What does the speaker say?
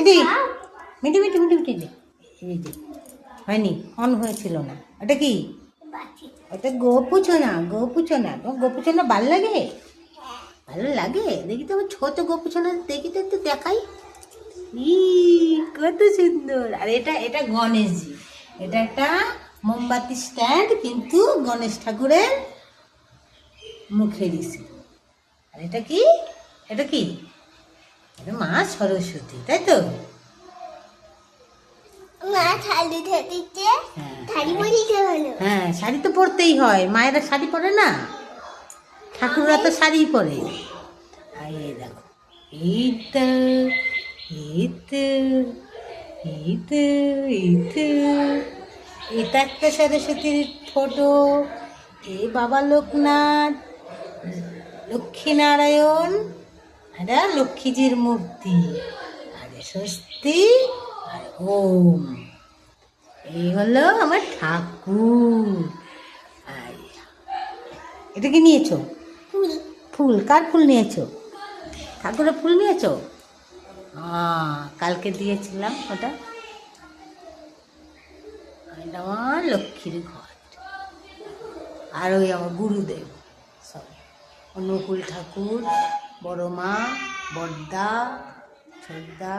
মিটি মিটি মিটি মিটি মিটি দে, এই যে হয়নি, অন হয়েছিল না। ওটা কি? ওটা গোপুছো না, গোপুছো না। তোমার গোপুছো না ভালো লাগে? ভালো লাগে? দেখি তো আমার ছোট গোপুছো না, দেখি তো একটু দেখাই। ই কত সুন্দর। আর এটা এটা গণেশজি, এটা একটা মোমবাতি স্ট্যান্ড, কিন্তু গণেশ ঠাকুরের মুখে দিছি। আর এটা কি? এটা কি? এটা মা সরস্বতী, তাই তো? হ্যাঁ, শাড়ি তো পরতেই হয়, মায়েরা শাড়ি পরে না, ঠাকুররা তো শাড়ি পরে। আর এই দেখো, এই তো এই তো এই তো এই তো, এটা একটা সরস্বতীর ফটো। এই বাবা লোকনাথ, লক্ষ্মীনারায়ণ, এটা লক্ষ্মীজির মূর্তি, আর স্বস্তি আর ওম। এই হলো আমার ঠাকুর। আর এটা কি নিয়েছো? ফুল। কার ফুল নিয়েছো? ঠাকুরের ফুল নিয়েছো? কালকে দিয়েছিলাম ওটা। এটা আমার লক্ষ্মীর ঘর। আর ওই আমার গুরুদেব সব, অনুকূল ঠাকুর, বড় মা, বড়দা, ছোটদা।